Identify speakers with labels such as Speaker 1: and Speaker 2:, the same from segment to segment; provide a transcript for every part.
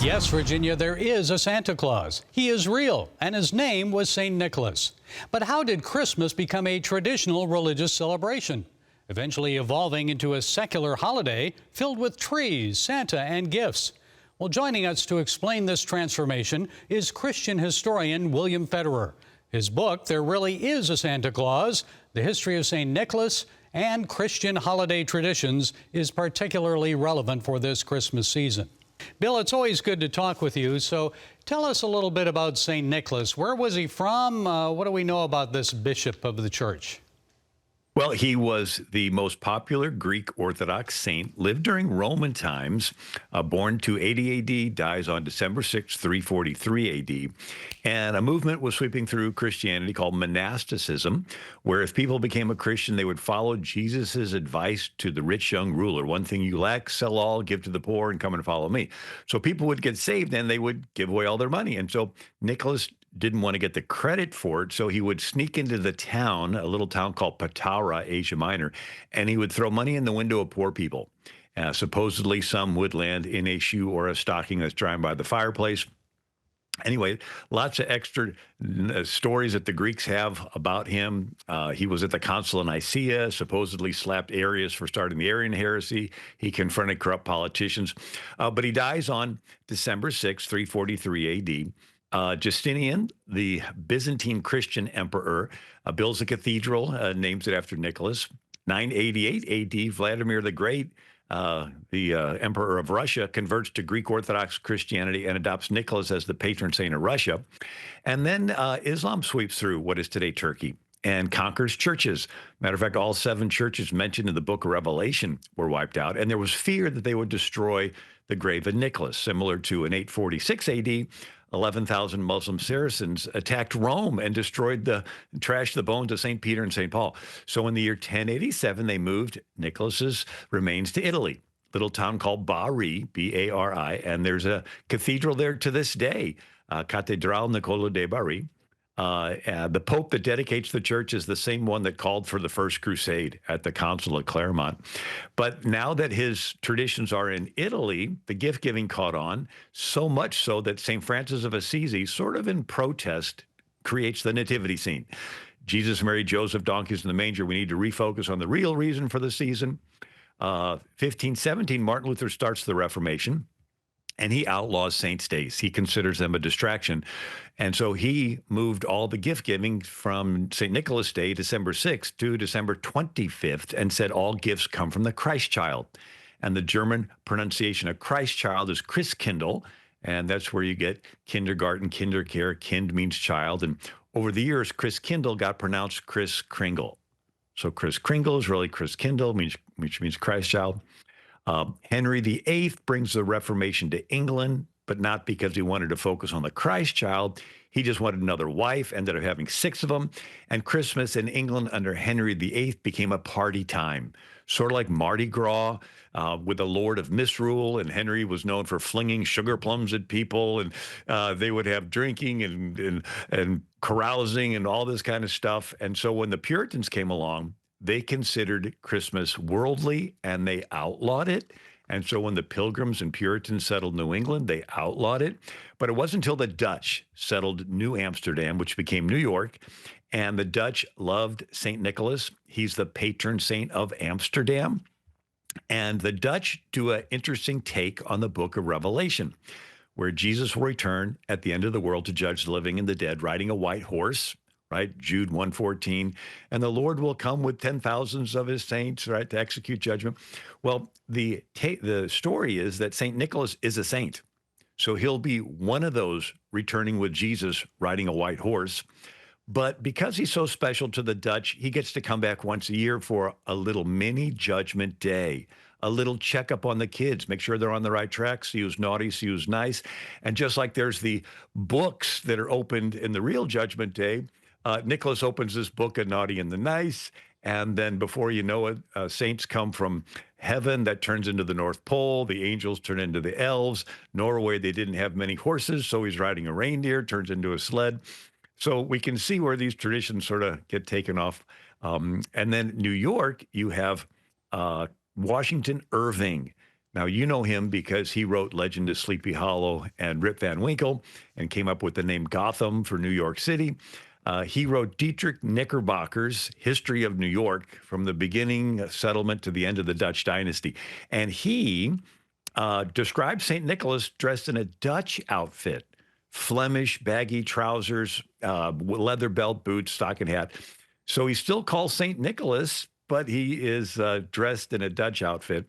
Speaker 1: Yes, Virginia, there is a Santa Claus. He is real, and his name was St. Nicholas. But how did Christmas become a traditional religious celebration, eventually evolving into a secular holiday filled with trees, Santa, and gifts? Well, joining us to explain this transformation is Christian historian William Federer. His book, There Really Is a Santa Claus, The History of St. Nicholas and Christian Holiday Traditions, is particularly relevant for this Christmas season. Bill, it's always good to talk with you. So tell us a little bit about St. Nicholas. Where was he from? What do we know about this bishop of the church?
Speaker 2: Well, he was the most popular Greek Orthodox saint, lived during Roman times, born 280 A.D., dies on December 6, 343 A.D., and a movement was sweeping through Christianity called monasticism, where if people became a Christian, they would follow Jesus's advice to the rich young ruler. One thing you lack, sell all, give to the poor, and come and follow me. So people would get saved, and they would give away all their money. And so Nicholas didn't want to get the credit for it, so he would sneak into the town, a little town called Patara, Asia Minor, and he would throw money in the window of poor people. Supposedly, some would land in a shoe or a stocking that's drying by the fireplace. Anyway, lots of extra stories that the Greeks have about him. He was at the Council of Nicaea, supposedly slapped Arius for starting the Arian heresy. He confronted corrupt politicians, but he dies on December 6, 343 A.D., Justinian, the Byzantine Christian emperor, builds a cathedral, names it after Nicholas. 988 A.D., Vladimir the Great, the emperor of Russia, converts to Greek Orthodox Christianity and adopts Nicholas as the patron saint of Russia. And then Islam sweeps through what is today Turkey and conquers churches. Matter of fact, all 7 churches mentioned in the book of Revelation were wiped out, and there was fear that they would destroy the grave of Nicholas, similar to in 846 A.D., 11,000 Muslim Saracens attacked Rome and trashed the bones of St. Peter and St. Paul. So in the year 1087, they moved Nicholas's remains to Italy, little town called Bari, B-A-R-I, and there's a cathedral there to this day, Cattedrale Nicolo de Bari. The Pope that dedicates the church is the same one that called for the First Crusade at the Council of Clermont. But now that his traditions are in Italy, the gift-giving caught on, so much so that St. Francis of Assisi, sort of in protest, creates the nativity scene. Jesus, Mary, Joseph, donkeys in the manger. We need to refocus on the real reason for the season. 1517, Martin Luther starts the Reformation, and he outlaws saints' days. He considers them a distraction. And so he moved all the gift giving from St. Nicholas Day, December 6th, to December 25th, and said all gifts come from the Christ child. And the German pronunciation of Christ child is Christkindl, and that's where you get kindergarten, kindercare. Kind means child. And over the years, Christkindl got pronounced Kris Kringle. So Kris Kringle is really Christkindl, which means Christ child. Henry VIII brings the Reformation to England, but not because he wanted to focus on the Christ child. He just wanted another wife, ended up having 6 of them. And Christmas in England under Henry VIII became a party time, sort of like Mardi Gras with the Lord of Misrule. And Henry was known for flinging sugar plums at people. And they would have drinking and carousing and all this kind of stuff. And so when the Puritans came along, they considered Christmas worldly, and they outlawed it. And so when the Pilgrims and Puritans settled New England, they outlawed it. But it wasn't until the Dutch settled New Amsterdam, which became New York, and the Dutch loved St. Nicholas. He's the patron saint of Amsterdam. And the Dutch do an interesting take on the book of Revelation, where Jesus will return at the end of the world to judge the living and the dead, riding a white horse. Right, Jude 1:14, and the Lord will come with 10,000s of his saints, right, to execute judgment. Well, the story is that St. Nicholas is a saint. So he'll be one of those returning with Jesus riding a white horse. But because he's so special to the Dutch, he gets to come back once a year for a little mini judgment day, a little checkup on the kids, make sure they're on the right track, see who's naughty, see who's nice. And just like there's the books that are opened in the real judgment day, Nicholas opens this book of naughty and the nice, and then before you know it, saints come from heaven that turns into the North Pole. The angels turn into the elves. Norway, they didn't have many horses, so he's riding a reindeer, turns into a sled. So we can see where these traditions sort of get taken off. And then New York, you have Washington Irving, Now, you know him because he wrote Legend of Sleepy Hollow and Rip Van Winkle and came up with the name Gotham for New York City. He wrote Dietrich Knickerbocker's History of New York from the beginning settlement to the end of the Dutch dynasty. And he described St. Nicholas dressed in a Dutch outfit, Flemish baggy trousers, leather belt, boots, stocking hat. So he's still called St. Nicholas, but he is dressed in a Dutch outfit.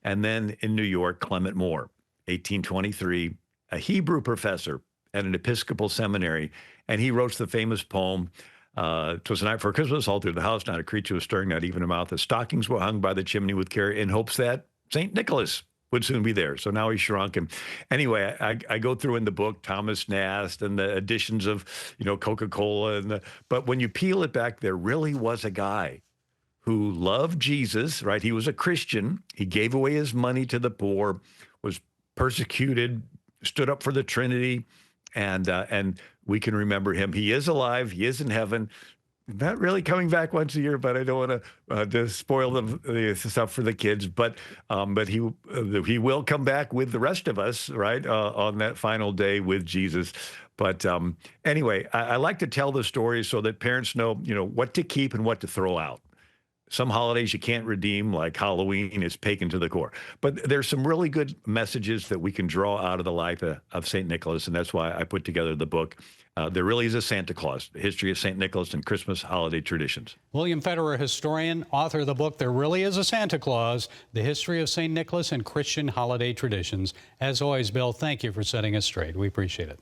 Speaker 2: And then in New York, Clement Moore, 1823, a Hebrew professor at an Episcopal seminary. And he wrote the famous poem, "'Twas a night for Christmas, all through the house, not a creature was stirring, not even a mouth. The stockings were hung by the chimney with care in hopes that St. Nicholas would soon be there." So now he's shrunk. And anyway, I go through in the book Thomas Nast and the additions of, Coca-Cola. But when you peel it back, there really was a guy who loved Jesus, right? He was a Christian. He gave away his money to the poor, was persecuted, stood up for the Trinity, and we can remember him. He is alive. He is in heaven. Not really coming back once a year, but I don't want to spoil the stuff for the kids. But he will come back with the rest of us, right, on that final day with Jesus. But anyway, I like to tell the story so that parents know, what to keep and what to throw out. Some holidays you can't redeem, like Halloween is pagan to the core. But there's some really good messages that we can draw out of the life of St. Nicholas, and that's why I put together the book. There really is a Santa Claus, the history of St. Nicholas and Christmas holiday traditions.
Speaker 1: William Federer, historian, author of the book, There Really Is a Santa Claus, the history of St. Nicholas and Christian holiday traditions. As always, Bill, thank you for setting us straight. We appreciate it.